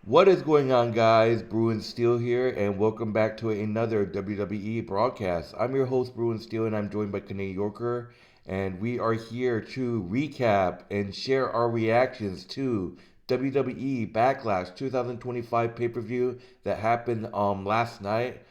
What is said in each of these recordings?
What is going on, guys? Bruin Steel here, and welcome back to another WWE broadcast. I'm your host, Bruin Steel, and I'm joined by Canadian Yorker, and we are here to recap and share our reactions to WWE Backlash 2025 pay-per-view that happened last night.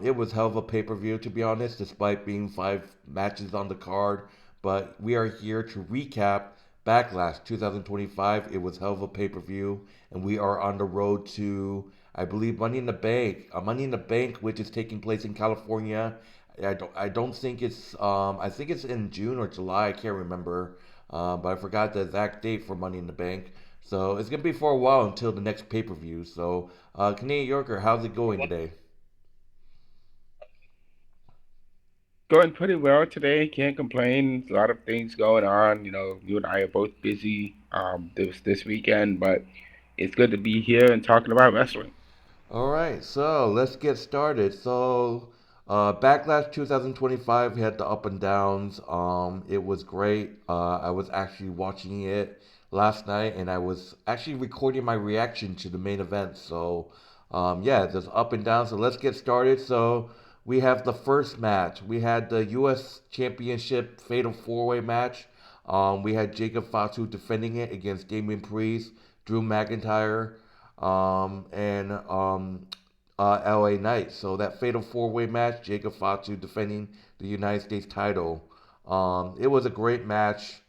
It was hell of a pay-per-view, to be honest, despite being 5 matches on the card. But we are here to recap Backlash 2025. It was hell of a pay-per-view, and we are on the road to, I believe, Money in the Bank. Money in the Bank, which is taking place in California. I don't think it's I think it's in June or July. I can't remember, but I forgot the exact date for Money in the Bank. So it's gonna be for a while until the next pay per view. So, Canadian Yorker, how's it going today? Going pretty well today. Can't complain. A lot of things going on. You and I are both busy this weekend, but it's good to be here and talking about wrestling. All right, so let's get started. So, Backlash 2025 had the up and downs. It was great. I was actually watching it last night, and I was actually recording my reaction to the main event. So, yeah, there's up and down. So let's get started. So we have the first match. We had the U.S. Championship Fatal Four Way match. We had Jacob Fatu defending it against Damian Priest, Drew McIntyre, and LA Knight. So that Fatal Four Way match, Jacob Fatu defending the United States title. It was a great match.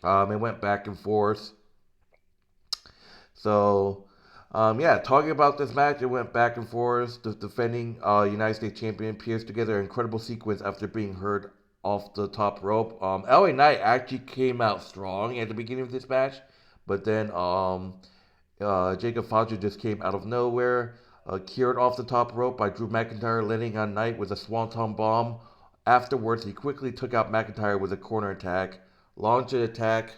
It went back and forth. So, yeah, talking about this match, it went back and forth. The defending United States champion pieced together an incredible sequence after being hurt off the top rope. LA Knight actually came out strong at the beginning of this match, but then Jacob Fatu just came out of nowhere, cured off the top rope by Drew McIntyre, landing on Knight with a swanton bomb. Afterwards, he quickly took out McIntyre with a corner attack, launched an attack,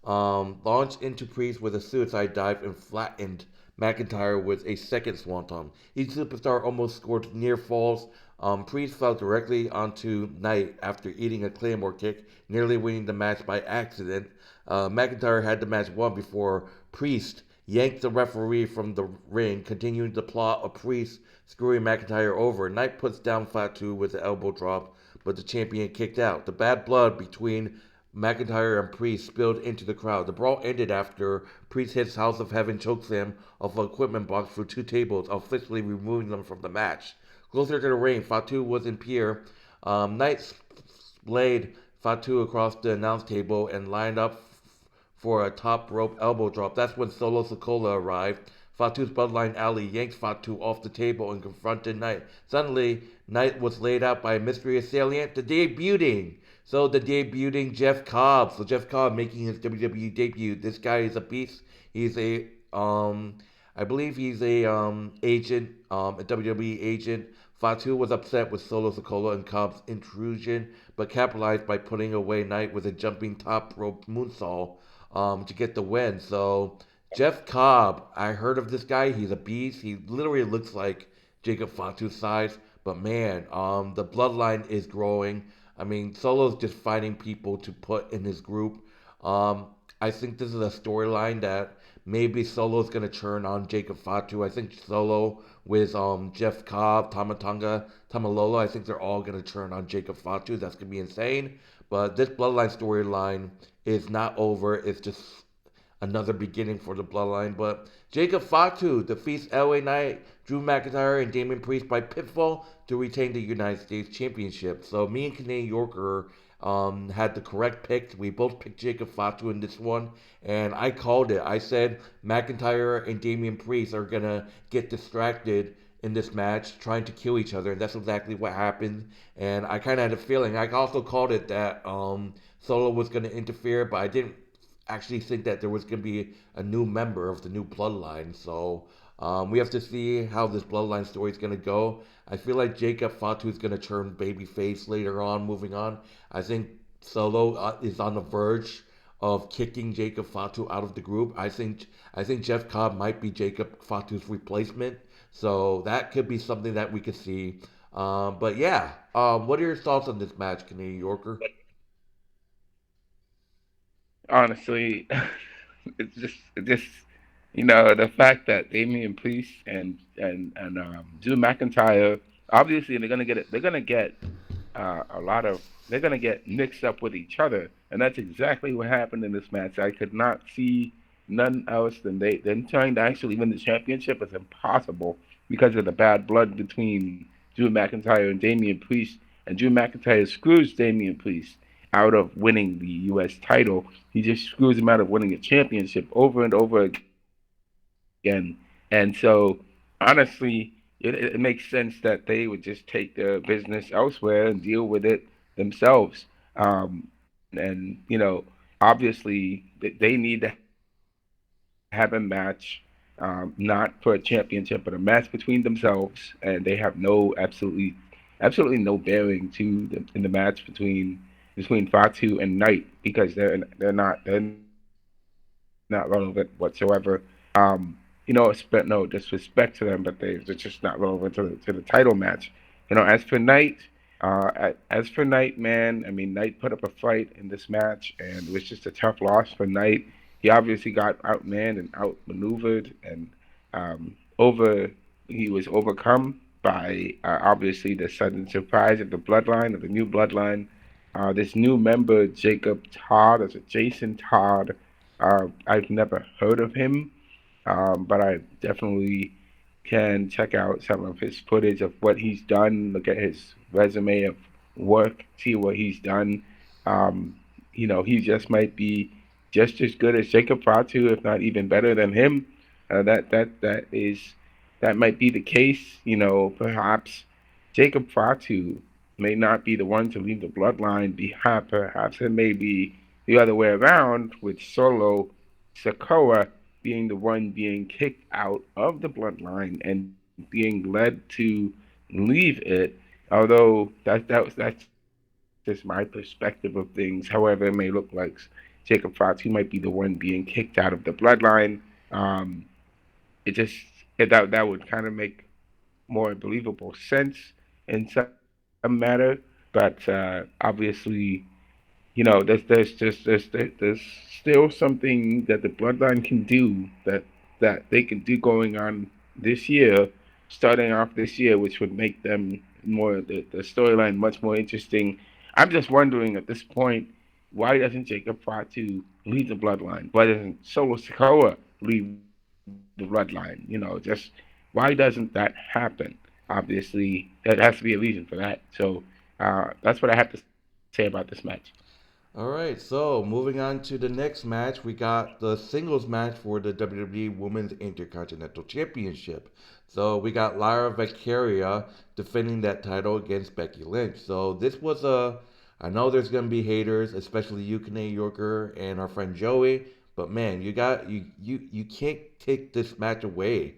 launched into Priest with a suicide dive, and flattened McIntyre with a second swanton. Each superstar almost scored near falls. Priest fell directly onto Knight after eating a Claymore kick, nearly winning the match by accident. McIntyre had the match won before Priest yanked the referee from the ring, continuing the plot of Priest screwing McIntyre over. Knight puts down Fatu with the elbow drop, but the champion kicked out. The bad blood between McIntyre and Priest spilled into the crowd. The brawl ended after Priest hits House of Heaven chokes him off an equipment box through 2 tables, officially removing them from the match. Closer to the ring, Fatu was in Pier. Knight laid Fatu across the announce table and lined up for a top rope elbow drop. That's when Solo Sokola arrived. Fatu's bloodline ally yanked Fatu off the table and confronted Knight. Suddenly, Knight was laid out by a mystery assailant, the debuting. So the debuting Jeff Cobb. So Jeff Cobb making his WWE debut. This guy is a beast. He's a I believe he's a WWE agent. Fatu was upset with Solo Sokola and Cobb's intrusion, but capitalized by putting away Knight with a jumping top rope moonsault to get the win. So Jeff Cobb, I heard of this guy. He's a beast. He literally looks like Jacob Fatu's size, but man, the bloodline is growing. I mean, Solo's just finding people to put in his group. Um, I think this is a storyline that maybe Solo's gonna turn on Jacob Fatu. I think Solo with Jeff Cobb, Tamatanga, Tamalolo, I think they're all gonna turn on Jacob Fatu. That's gonna be insane. But this bloodline storyline is not over. It's just another beginning for the bloodline. But Jacob Fatu defeats LA Knight, Drew McIntyre, and Damian Priest by pinfall to retain the United States Championship. So me and Canadian Yorker had the correct pick. We both picked Jacob Fatu in this one, and I called it. I said McIntyre and Damian Priest are gonna get distracted in this match, trying to kill each other, and that's exactly what happened. And I kind of had a feeling. I also called it that Solo was gonna interfere, but I didn't actually think that there was going to be a new member of the new bloodline. So we have to see how this bloodline story is going to go. I feel like Jacob Fatu is going to turn babyface later on. Moving on, I think Solo is on the verge of kicking Jacob Fatu out of the group. I think Jeff Cobb might be Jacob Fatu's replacement. So that could be something that we could see. But yeah, what are your thoughts on this match, Canadian Yorker? Honestly, it's just The fact that Damian Priest and Drew McIntyre, obviously they're gonna get a lot of they're gonna get mixed up with each other, and that's exactly what happened in this match. I could not see none else than them trying to actually win the championship is impossible because of the bad blood between Drew McIntyre and Damian Priest, and Drew McIntyre screws Damian Priest out of winning the U.S. title. He just screws him out of winning a championship over and over again. And so, honestly, it makes sense that they would just take their business elsewhere and deal with it themselves. Obviously, they need to have a match, not for a championship, but a match between themselves, and they have absolutely no bearing in the match between Fatu and Knight because they're not relevant whatsoever. No disrespect to them, but they're just not relevant to the title match. As for Knight, as for Knight, man, I mean, Knight put up a fight in this match, and it was just a tough loss for Knight. He obviously got outmanned and outmaneuvered, and over he was overcome by obviously the sudden surprise of the bloodline of the new bloodline. This new member, Jacob Todd, as a Jason Todd. I've never heard of him, but I definitely can check out some of his footage of what he's done. Look at his resume of work, see what he's done. Um, he just might be just as good as Jacob Fatu, if not even better than him. That might be the case. Perhaps Jacob Fatu may not be the one to leave the bloodline behind. Perhaps it may be the other way around, with Solo Sikoa being the one being kicked out of the bloodline and being led to leave it. Although that's just my perspective of things. However, it may look like Jacob Fatu might be the one being kicked out of the bloodline. Um, it just that would kind of make more believable sense in some matter. But obviously, there's still something that the bloodline can do that they can do going on this year, starting off this year, which would make them the storyline much more interesting. I'm just wondering at this point, why doesn't Jacob Fatu lead the bloodline? Why doesn't Solo Sikoa lead the bloodline? Just why doesn't that happen? Obviously, there has to be a reason for that. So that's what I have to say about this match. All right, so moving on to the next match, we got the singles match for the WWE Women's Intercontinental Championship. So we got Lyra Valkyria defending that title against Becky Lynch. So this was I know there's gonna be haters, especially you, Kanay Yorker, and our friend Joey. But man, you can't take this match away.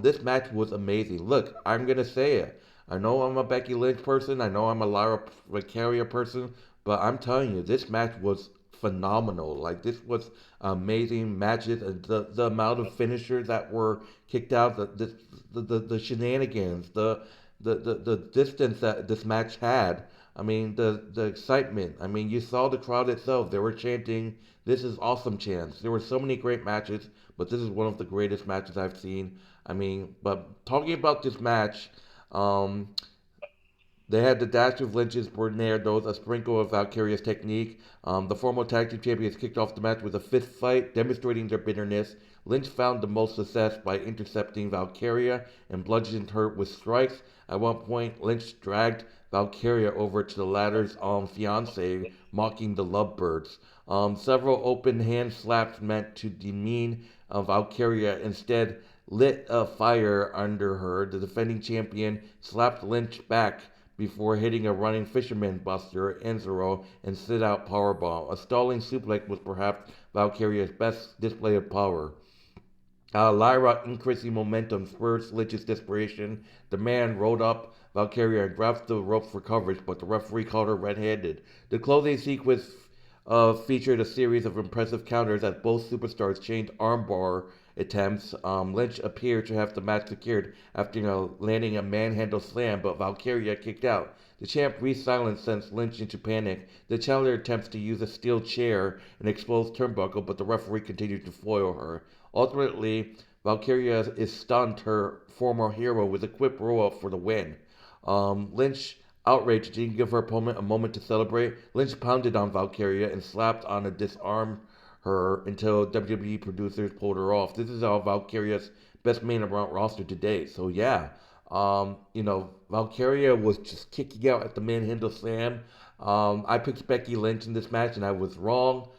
This match was amazing. Look, I'm gonna say it. I know I'm a Becky Lynch person. I know I'm a Lyra Valkyria person. But I'm telling you, this match was phenomenal. Like this was amazing matches. The amount of finishers that were kicked out, the shenanigans, the distance that this match had. I mean, the excitement. I mean, you saw the crowd itself. They were chanting, "This is awesome!" chants. There were so many great matches, but this is one of the greatest matches I've seen. I mean, but talking about this match, um, they had the dash of Lynch's Tornadoes, a sprinkle of Valkyria's technique. The former tag team champions kicked off the match with a fist fight, demonstrating their bitterness. Lynch found the most success by intercepting Valkyria and bludgeoned her with strikes. At one point, Lynch dragged Valkyria over to the latter's fiance, mocking the lovebirds. Several open hand slaps meant to demean Valkyria instead lit a fire under her. The defending champion slapped Lynch back before hitting a running fisherman buster, Angelo, and sit out powerbomb. A stalling suplex was perhaps Valkyria's best display of power. Lyra, increasing momentum, spurs Lynch's desperation. The man rolled up Valkyria and grabbed the rope for coverage, but the referee caught her red handed. The closing sequence featured a series of impressive counters as both superstars changed armbar attempts. Lynch appeared to have the match secured after landing a manhandle slam, but Valkyria kicked out. The champ re-silenced sends Lynch into panic. The challenger attempts to use a steel chair and exposed turnbuckle, but the referee continued to foil her. Ultimately, Valkyria is stunned her former hero with a quick roll-up for the win. Lynch, outraged, didn't give her opponent a moment to celebrate. Lynch pounded on Valkyria and slapped on to disarm her until WWE producers pulled her off. This is all Valkyria's best main event roster to date. So yeah, Valkyria was just kicking out at the manhandle slam. I picked Becky Lynch in this match and I was wrong.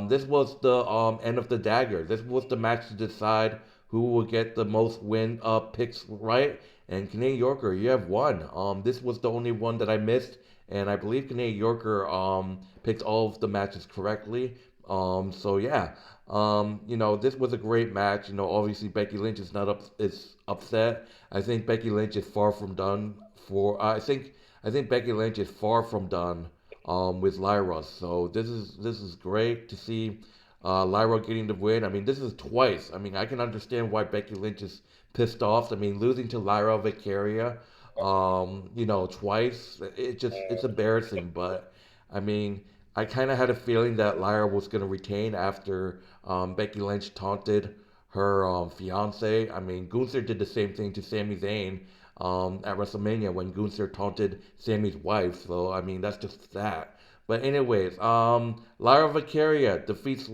This was the end of the dagger. This was the match to decide who will get the most win picks right. And Canadian Yorker, you have won. This was the only one that I missed, and I believe Canadian Yorker picked all of the matches correctly. So yeah, this was a great match. Obviously Becky Lynch is upset. I think Becky Lynch is far from done for. I think Becky Lynch is far from done with Lyra. So this is great to see Lyra getting the win. I mean, this is twice. I mean, I can understand why Becky Lynch is pissed off. I mean, losing to Lyra Valkyria, twice. It's embarrassing. But I mean, I kind of had a feeling that Lyra was gonna retain after Becky Lynch taunted her fiance. I mean, Gunther did the same thing to Sami Zayn at WrestleMania when Gunther taunted Sammy's wife. So I mean, that's just that. But anyways, Lyra Valkyria defeats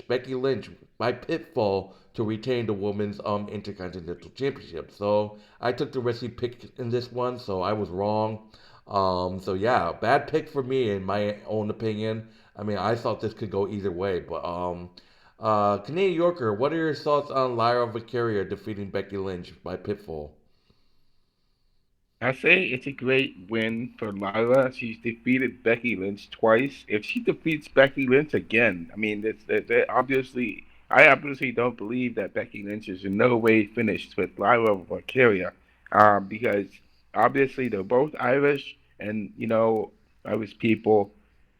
Becky Lynch by pitfall to retain the women's Intercontinental Championship. So I took the risky pick in this one, so I was wrong. So yeah, bad pick for me in my own opinion. I mean, I thought this could go either way, but Canadian Yorker, what are your thoughts on Lyra Valkyria defeating Becky Lynch by pitfall? I say it's a great win for Lyra. She's defeated Becky Lynch twice. If she defeats Becky Lynch again, I mean, obviously, I obviously don't believe that Becky Lynch is in no way finished with Lyra Valkyria, because obviously they're both Irish, and Irish people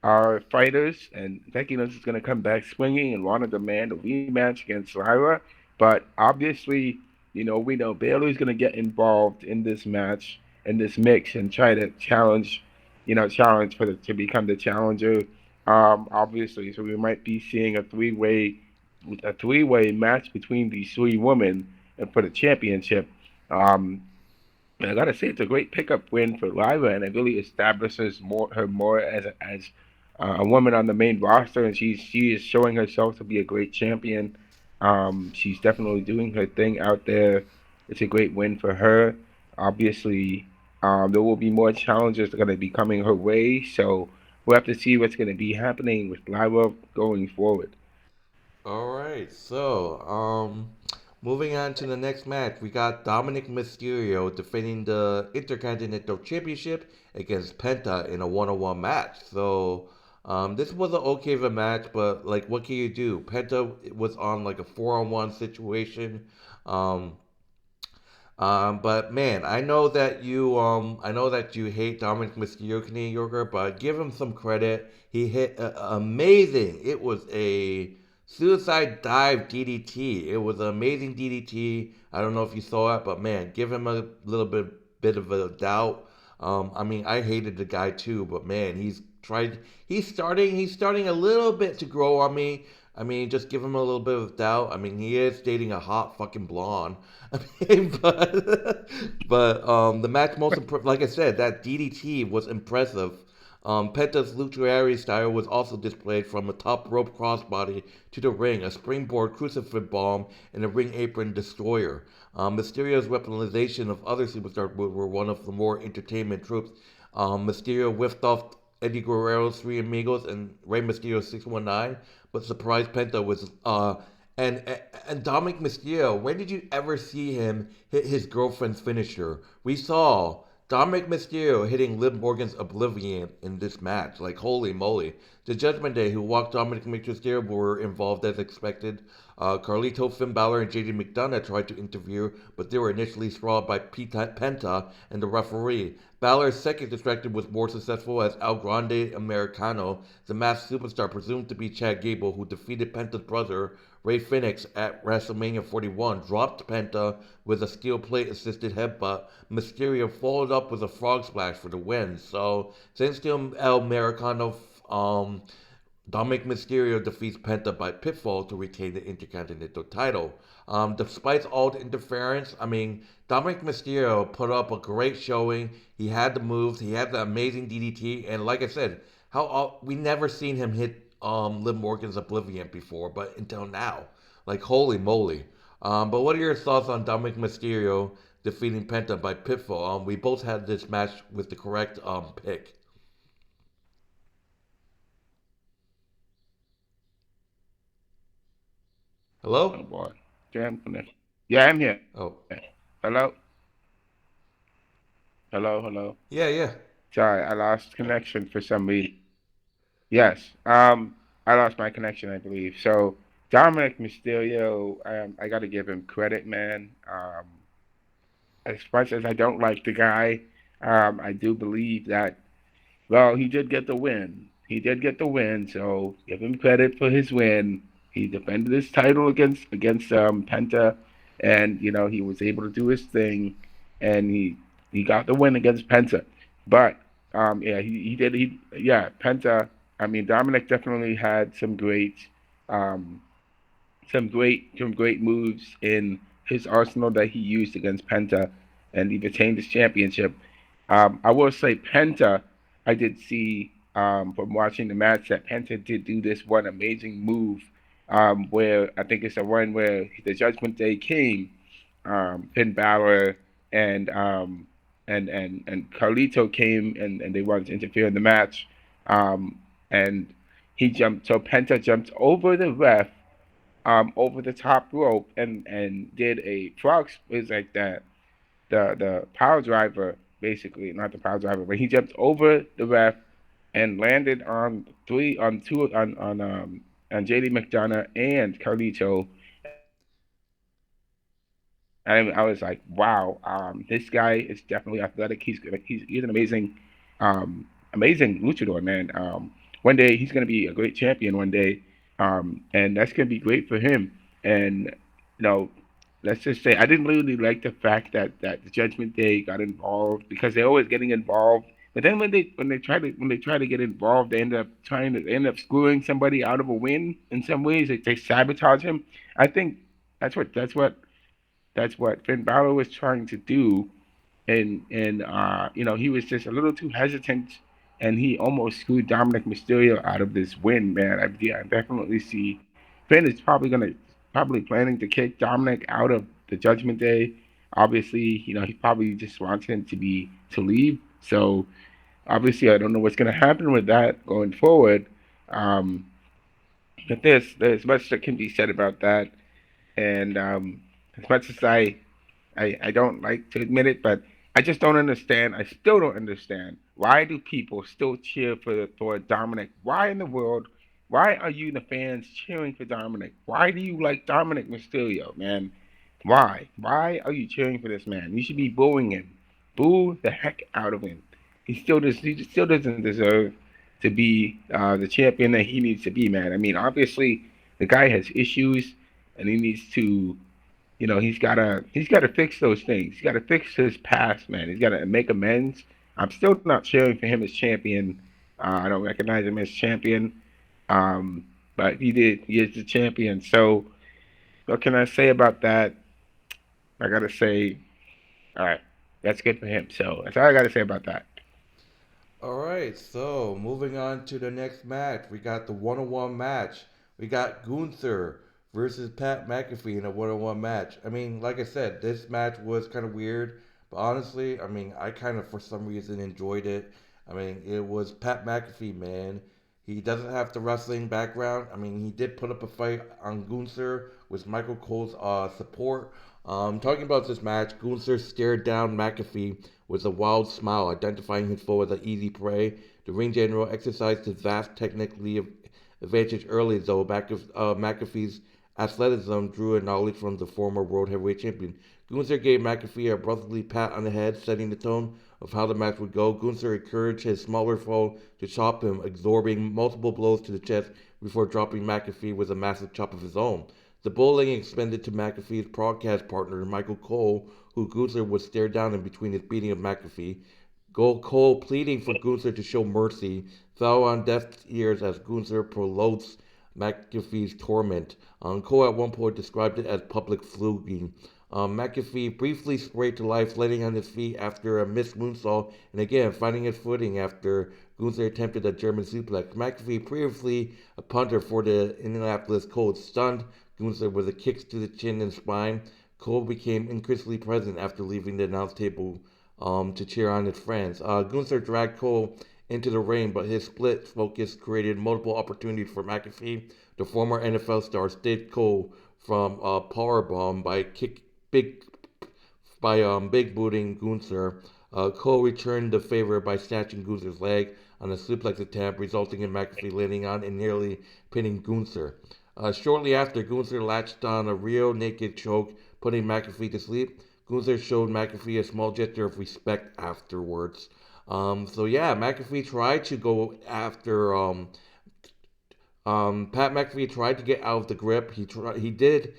are fighters, and Becky Lynch is going to come back swinging and want to demand a rematch against Lyra. But obviously, we know Bayley's going to get involved in this match, in this mix, and try to challenge to become the challenger. Obviously, so we might be seeing a three-way match between these three women and for the championship. Um, and I gotta say, it's a great pickup win for Lyra, and it really establishes her more as a woman on the main roster, and she is showing herself to be a great champion. She's definitely doing her thing out there. It's a great win for her. Obviously, there will be more challenges that are going to be coming her way, so we'll have to see what's going to be happening with Lyra going forward. All right, so moving on to the next match, we got Dominik Mysterio defending the Intercontinental Championship against Penta in a one-on-one match. So this was an okay of a match, but like, what can you do? Penta was on like a four-on-one situation. Um, but man, I know that you hate Dominic Mysterio, Canadian Yorker, but give him some credit. He hit amazing. It was a suicide dive DDT. It was an amazing DDT. I don't know if you saw it, but man, give him a little bit of a doubt. I mean, I hated the guy too, but man, he's starting a little bit to grow on me. I mean, just give him a little bit of doubt. I mean, he is dating a hot fucking blonde. I mean, but the match like I said, that DDT was impressive. Penta's luchador style was also displayed from a top rope crossbody to the ring, a springboard crucifix bomb, and a ring apron destroyer. Mysterio's weaponization of other superstars were one of the more entertainment troops. Mysterio whiffed off Eddie Guerrero's Three Amigos and Rey Mysterio's 619, but surprised Penta was and Dominic Mysterio. When did you ever see him hit his girlfriend's finisher? We saw Dominik Mysterio hitting Liv Morgan's Oblivion in this match. Like, holy moly. The Judgment Day, who walked Dominik Mysterio, were involved as expected. Carlito, Finn Balor, and JD McDonough tried to interfere, but they were initially stalled by Penta and the referee. Balor's second distraction was more successful as El Grande Americano, the masked superstar presumed to be Chad Gable, who defeated Penta's brother, Ray Phoenix, at WrestleMania 41, dropped Penta with a steel plate assisted headbutt. Mysterio followed up with a frog splash for the win. So, since the El Americano, Dominik Mysterio defeats Penta by pinfall to retain the Intercontinental title. Despite all the interference, I mean, Dominik Mysterio put up a great showing. He had the moves, he had the amazing DDT, and like I said, how we never seen him hit Liv Morgan's Oblivion before, but until now, like holy moly. But what are your thoughts on Dominik Mysterio defeating Penta by pinfall? We both had this match with the correct pick. Oh Hello? boy. Jam connection. Yeah, I'm here. Oh, Hello? Hello, hello. yeah, yeah. Sorry, I lost connection for some reason. Yes. I lost my connection, I believe. So Dominic Mysterio, I gotta give him credit, man. As much as I don't like the guy, I do believe that well, he did get the win. He did get the win, so give him credit for his win. He defended his title against Penta, and he was able to do his thing, and he got the win against Penta. But yeah, he did he yeah Penta. I mean, Dominic definitely had um, some great moves in his arsenal that he used against Penta, and he retained his championship. I will say Penta, I did see from watching the match that Penta did do this one amazing move where I think it's the one where the Judgment Day came, Finn Balor and and Carlito came and they wanted to interfere in the match, and he jumped. So Penta jumped over the ref over the top rope and did a frog is like that the power driver basically not the power driver but he jumped over the ref and landed on three on two on JD McDonough and Carlito and I was like wow this guy is definitely athletic he's an amazing luchador man one day he's going to be a great champion one day and that's going to be great for him and know, let's just say I didn't really like the fact that the Judgment Day got involved because they're always getting involved. But then when they try to get involved, they end up screwing somebody out of a win in some ways. They sabotage him. I think that's what Finn Balor was trying to do, and he was just a little too hesitant, and he almost screwed Dominic Mysterio out of this win, man. I definitely see Finn is probably planning to kick Dominic out of the Judgment Day. Obviously, he probably just wants him to leave. So obviously, I don't know what's going to happen with that going forward. Um, but there's much that can be said about that, and as much as I don't like to admit it, but I just don't understand. I still don't understand. Why do people still cheer for Dominic? Why in the world? Why are you the fans cheering for Dominic? Why do you like Dominic Mysterio, man? Why? Why are you cheering for this man? You should be booing him. Boo the heck out of him. He still doesn't deserve to be the champion that he needs to be, man. I mean, obviously the guy has issues, and he needs to he's gotta fix those things. He's gotta fix his past, man. He's gotta make amends. I'm still not cheering for him as champion. I don't recognize him as champion. But he did. He is the champion. So what can I say about that? I gotta say, all right, that's good for him. So that's all I gotta say about that. All right, so moving on to the next match, we got the one-on-one match. We got Gunther versus Pat McAfee in a one-on-one match. I mean, like I said, this match was kind of weird, but honestly, I mean, I kind of for some reason enjoyed it. I mean, it was Pat McAfee, man. He doesn't have the wrestling background. I mean, he did put up a fight on Gunther with Michael Cole's support. Talking about this match, Gunther stared down McAfee with a wild smile, identifying his foe as an easy prey. The ring general exercised his vast technically advantage early, though McAfee's athleticism drew a knowledge from the former World Heavyweight Champion. Gunther gave McAfee a brotherly pat on the head, setting the tone of how the match would go. Gunther encouraged his smaller foe to chop him, absorbing multiple blows to the chest before dropping McAfee with a massive chop of his own. The bullying extended to McAfee's broadcast partner, Michael Cole, who Gunther would stare down in between his beating of McAfee. Cole, pleading for Gunther to show mercy, fell on deaf ears as Gunther prolongs McAfee's torment. Cole at one point described it as public flogging. McAfee briefly sprayed to life, landing on his feet after a missed moonsault, and again finding his footing after Gunther attempted a German suplex. McAfee, previously a punter for the Indianapolis Colts, stunned Gunther with a kick to the chin and spine. Cole became increasingly present after leaving the announce table to cheer on his friends. Gunther dragged Cole into the ring, but his split focus created multiple opportunities for McAfee. The former NFL star stayed Cole from a powerbomb big big booting Gunther. Cole returned the favor by snatching Gunther's leg on a suplex attempt, resulting in McAfee landing on and nearly pinning Gunther. Shortly after, Gunther latched on a real naked choke, putting McAfee to sleep. Gunther showed McAfee a small gesture of respect afterwards. So yeah, McAfee tried to go after Pat McAfee tried to get out of the grip. He did,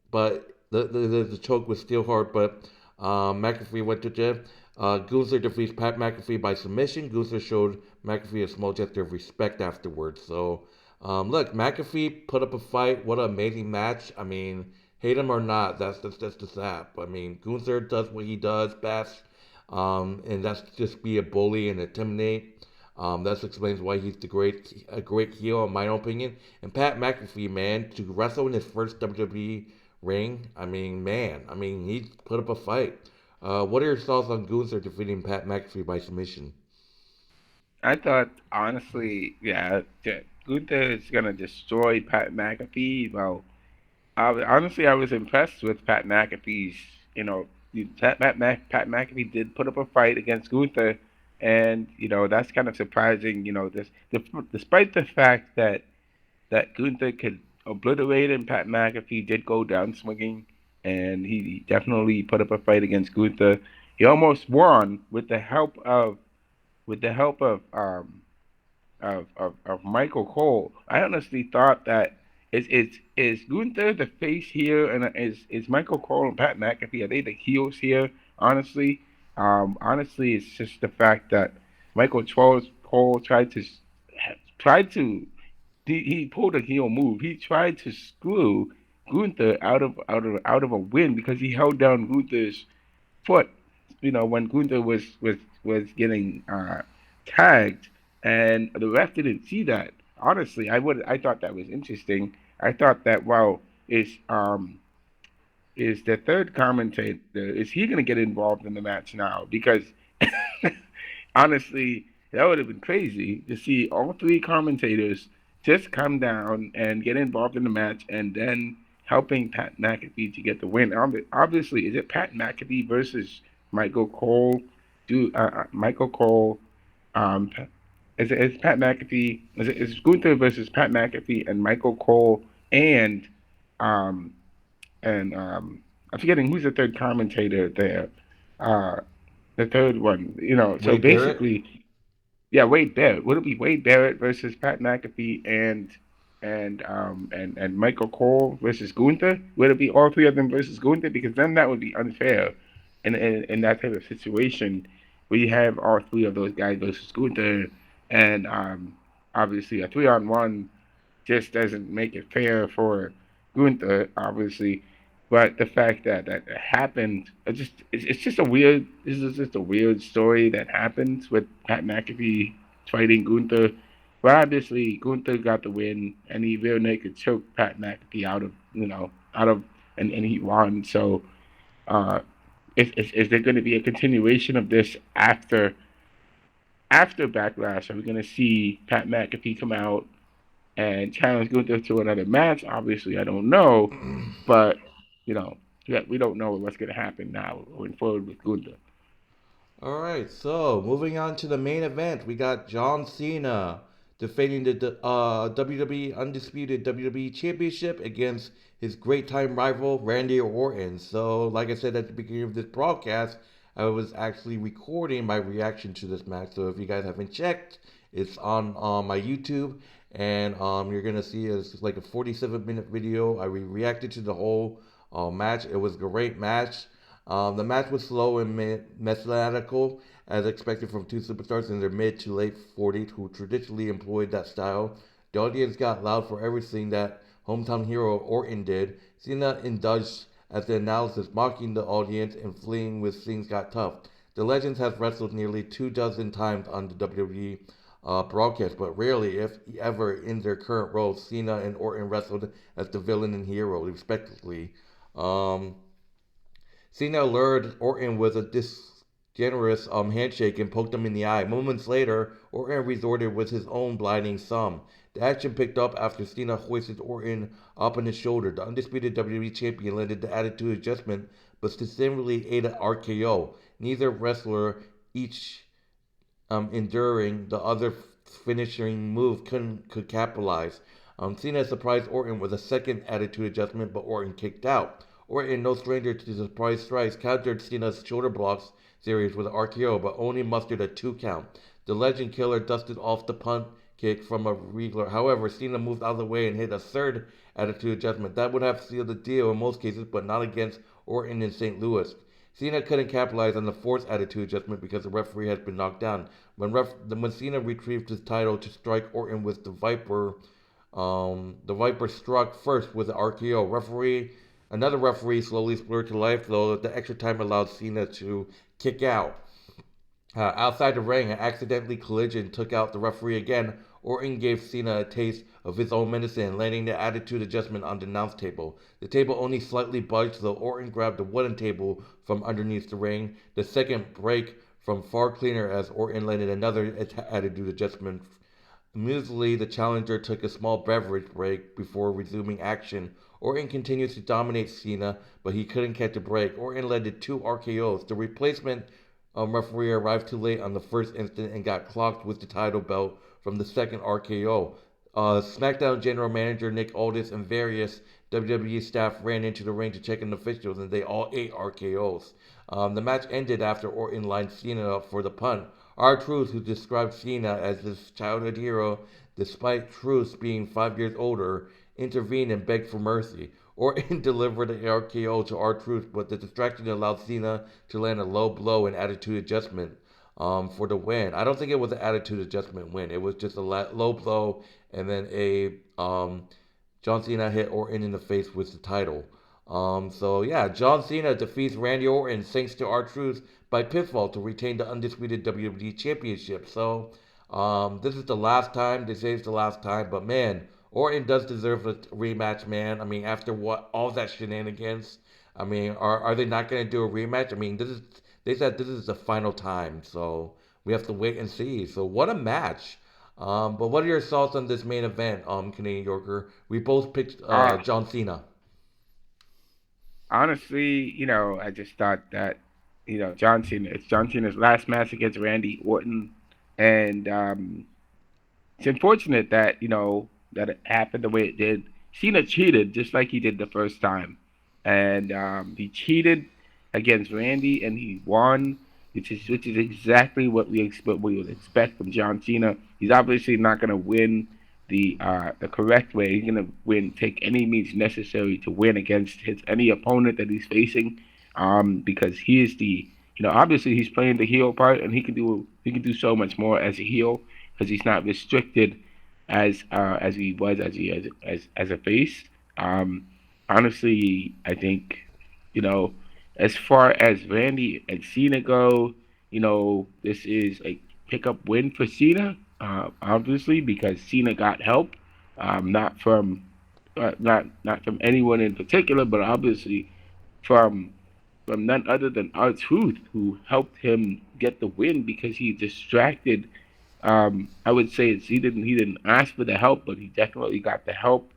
but the choke was still hard. But McAfee went to jail. Gunther defeats Pat McAfee by submission. Gunther showed McAfee a small gesture of respect afterwards. So look, McAfee put up a fight. What an amazing match! I mean, hate him or not, that's just that. I mean, Gunther does what he does best, and that's just be a bully and intimidate. That explains why he's a great heel in my opinion. And Pat McAfee, man, to wrestle in his first WWE ring, I mean, man, I mean, he put up a fight. What are your thoughts on Gunther defeating Pat McAfee by submission? I thought honestly, yeah, that Gunther is gonna destroy Pat McAfee. Well, honestly, I was impressed with Pat McAfee's. You know, Pat McAfee did put up a fight against Gunther, and that's kind of surprising. Despite the fact that Gunther could obliterate him, Pat McAfee did go down swinging, and he definitely put up a fight against Gunther. He almost won with the help of Michael Cole. I honestly thought that is Gunther the face here, and is Michael Cole and Pat McAfee, are they the heels here? Honestly, honestly, it's just the fact that Cole tried to he pulled a heel move. He tried to screw Gunther out of a win because he held down Gunther's foot. When Gunther was getting tagged, and the ref didn't see that. Honestly, I thought that was interesting. I thought that is the third commentator, is he going to get involved in the match now? Because honestly, that would have been crazy to see all three commentators just come down and get involved in the match, and then helping Pat McAfee to get the win. Obviously, is it Pat McAfee versus Michael Cole? Michael Cole, um, is Pat McAfee? Is Gunther versus Pat McAfee and Michael Cole and um, I'm forgetting who's the third commentator there. Uh, the third one, So Wade Barrett? basically, yeah, Wade Barrett. Would it be Wade Barrett versus Pat McAfee and Michael Cole versus Gunther? Would it be all three of them versus Gunther? Because then that would be unfair in that type of situation where you have all three of those guys versus Gunther, and obviously a 3-on-1 just doesn't make it fair for Gunther, obviously. But the fact that it happened, it's just a weird. This is just a weird story that happens with Pat McAfee fighting Gunther. But obviously, Gunther got the win, and he real naked choked Pat McAfee out of, and he won. So, uh, is there going to be a continuation of this after? after Backlash, are we going to see Pat McAfee come out and challenge Gunther to another match? Obviously, I don't know, but you know, yeah, we don't know what's going to happen now going forward with Gunther. All right, so moving on to the main event, we got John Cena defending the WWE Undisputed WWE Championship against his great time rival Randy Orton. So, like I said at the beginning of this broadcast, I was actually recording my reaction to this match. So, if you guys haven't checked, it's on my YouTube, and you're gonna see it's like a 47-minute video. I reacted to the whole match. It was a great match. The match was slow and methodical, as expected from two superstars in their mid to late 40s who traditionally employed that style. The audience got loud for everything that hometown hero Orton did. Cena indulged at the analysis, mocking the audience and fleeing with things got tough. The Legends has wrestled nearly 2 dozen times on the WWE broadcast, but rarely, if ever, in their current roles, Cena and Orton wrestled as the villain and hero, respectively. Um, Cena lured Orton with a generous handshake and poked him in the eye. Moments later, Orton resorted with his own blinding thumb. The action picked up after Cena hoisted Orton up on his shoulder. The undisputed WWE champion landed the attitude adjustment, but successfully ate an RKO. Neither wrestler, each enduring the other finishing move, could capitalize. Cena surprised Orton with a second attitude adjustment, but Orton kicked out. Orton, no stranger to the surprise strikes, countered Cena's shoulder blocks series with an RKO, but only mustered a 2 count. The legend killer dusted off the punt kick from a regular. However, Cena moved out of the way and hit a third attitude adjustment. That would have sealed the deal in most cases, but not against Orton in St. Louis. Cena couldn't capitalize on the fourth attitude adjustment because the referee had been knocked down. When Cena retrieved his title to strike Orton with the Viper struck first with the RKO. Another referee slowly spurred to life, though the extra time allowed Cena to kick out. Outside the ring, an accidentally collision took out the referee again. Orton gave Cena a taste of his own medicine, landing the attitude adjustment on the announce table. The table only slightly budged, though Orton grabbed the wooden table from underneath the ring. The second break from far cleaner as Orton landed another attitude adjustment. Amusedly, the challenger took a small beverage break before resuming action. Orton continues to dominate Cena, but he couldn't catch a break. Orton led to 2 RKOs. The replacement referee arrived too late on the first instant and got clocked with the title belt from the second RKO. Smackdown general manager Nick Aldis and various WWE staff ran into the ring to check on the officials, and they all ate RKOs. The match ended after Orton lined Cena up for the punt. R-Truth, who described Cena as his childhood hero despite Truth being 5 years older, intervened and begged for mercy. Orton delivered an RKO to R-Truth, but the distraction allowed Cena to land a low blow and attitude adjustment for the win. I don't think it was an attitude adjustment win. It was just a low blow, and then a John Cena hit Orton in the face with the title. So yeah, John Cena defeats Randy Orton thanks to R-Truth by pinfall to retain the undisputed WWE Championship. So this is the last time. They say it's the last time, but man, Orton does deserve a rematch, man. I mean, after what all that shenanigans, I mean, are they not going to do a rematch? I mean, this is they said this is the final time, so we have to wait and see. So what a match! But what are your thoughts on this main event, Canadian Yorker? We both picked Uh, John Cena. Honestly, I just thought that, John Cena, it's John Cena's last match against Randy Orton. And it's unfortunate that, that it happened the way it did. Cena cheated just like he did the first time. And he cheated against Randy and he won, which is exactly what we would expect from John Cena. He's obviously not going to win the correct way. He's gonna take any means necessary to win against any opponent that he's facing, because he is obviously he's playing the heel part and he can do so much more as a heel because he's not restricted as he was as a face. Um, Honestly, I think you know as far as Randy and Cena go, this is a pickup win for Cena, obviously because Cena got help, not from anyone in particular, but obviously from from none other than R-Truth, who helped him get the win because he distracted. I would say he didn't ask for the help, but he definitely got the help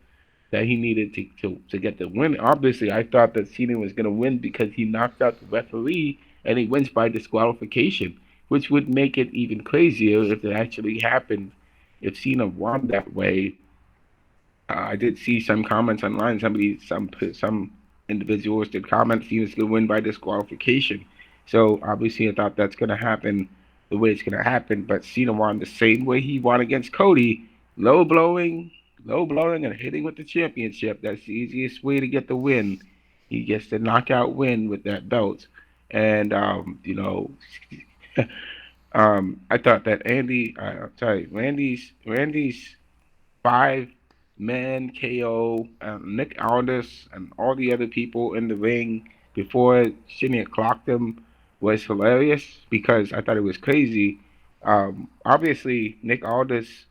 that he needed to get the win. Obviously, I thought that Cena was going to win because he knocked out the referee and he wins by disqualification, which would make it even crazier if it actually happened. If Cena won that way, I did see some comments online. Some individuals did comment Cena's going to win by disqualification. So obviously, I thought that's going to happen the way it's going to happen. But Cena won the same way he won against Cody, low blowing, low blowing, and hitting with the championship. That's the easiest way to get the win. He gets the knockout win with that belt, and I thought that Randy's 5-man KO, Nick Aldis, and all the other people in the ring before Shinya clocked him was hilarious because I thought it was crazy. Obviously, Nick Aldis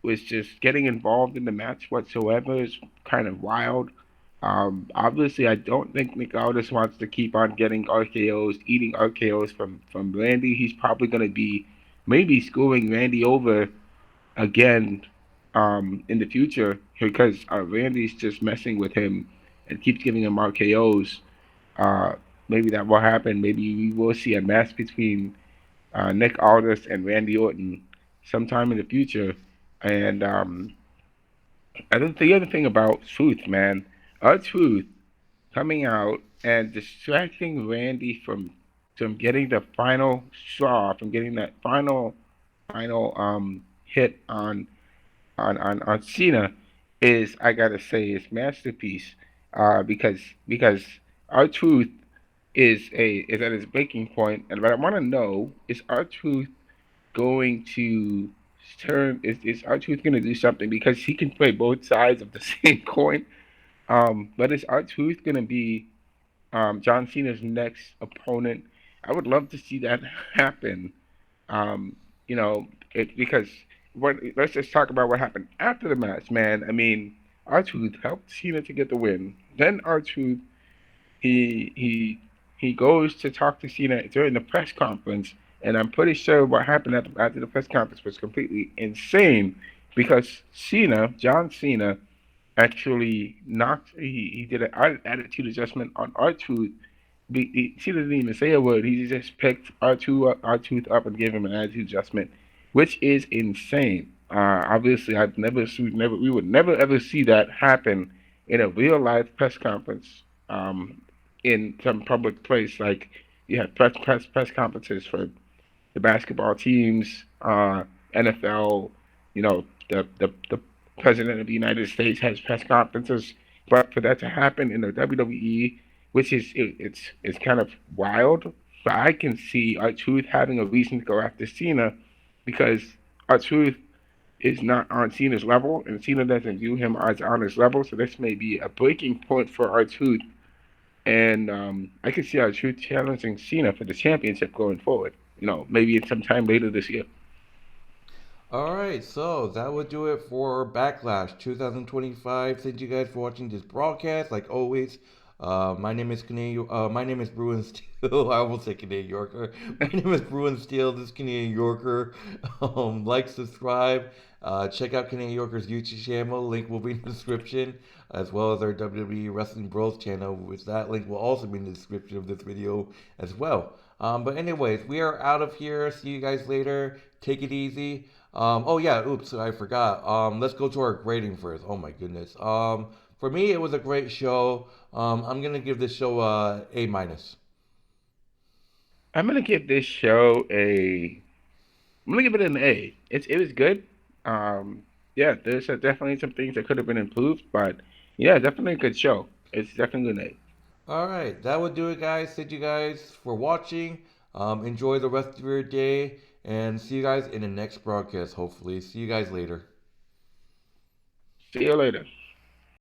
was just getting involved in the match whatsoever is kind of wild. Obviously, I don't think Nick Aldis wants to keep on getting RKOs, eating RKOs from Randy. He's probably going to be maybe screwing Randy over again in the future because Randy's just messing with him and keeps giving him RKOs. Uh, Maybe that will happen. Maybe we will see a match between Nick Aldis and Randy Orton sometime in the future. And I think the other thing about Truth, man, our Truth coming out and distracting Randy from getting the final straw, from getting that final hit on Cena is I gotta say is masterpiece. Because our truth is at its breaking point, and what I want to know is our truth going to is our truth going to do something because he can play both sides of the same coin. But is our truth going to be John Cena's next opponent? I would love to see that happen. Because let's just talk about what happened after the match, man. I mean, R-Truth helped Cena to get the win. Then R-Truth, he he he goes to talk to Cena during the press conference, and I'm pretty sure what happened after the press conference was completely insane because John Cena, actually knocked. He did an attitude adjustment on R-Truth. She didn't even say a word. He just picked R-Truth up and gave him an attitude adjustment, which is insane. Obviously, we would never ever see that happen in a real life press conference in some public place. Like you have press conferences for the basketball teams, NFL. The president of the United States has press conferences, but for that to happen in the WWE, which is it's kind of wild. But I can see our truth having a reason to go after Cena because our truth is not on Cena's level, and Cena doesn't view him as on his level. So this may be a breaking point for our truth, and I can see our truth challenging Cena for the championship going forward. Maybe sometime later this year. Alright, so that would do it for Backlash 2025. Thank you guys for watching this broadcast. Like always, my name is Canadian. My name is Bruin Steel. I almost say Canadian Yorker. My name is Bruin Steel. This is Canadian Yorker. Like, subscribe. Check out Canadian Yorker's YouTube channel. Link will be in the description, as well as our WWE Wrestling Bros channel, which that link will also be in the description of this video as well. But anyways, we are out of here. See you guys later. Take it easy. Oh yeah, oops, I forgot. Let's go to our grading first. Oh my goodness. For me, it was a great show. I'm gonna give this show a A minus. I'm gonna give this show a. I'm gonna give it an A. It was good. Yeah, there's definitely some things that could have been improved, but yeah, definitely a good show. It's definitely an A. All right, that would do it, guys. Thank you guys for watching. Enjoy the rest of your day, and see you guys in the next broadcast. Hopefully, see you guys later. See you later.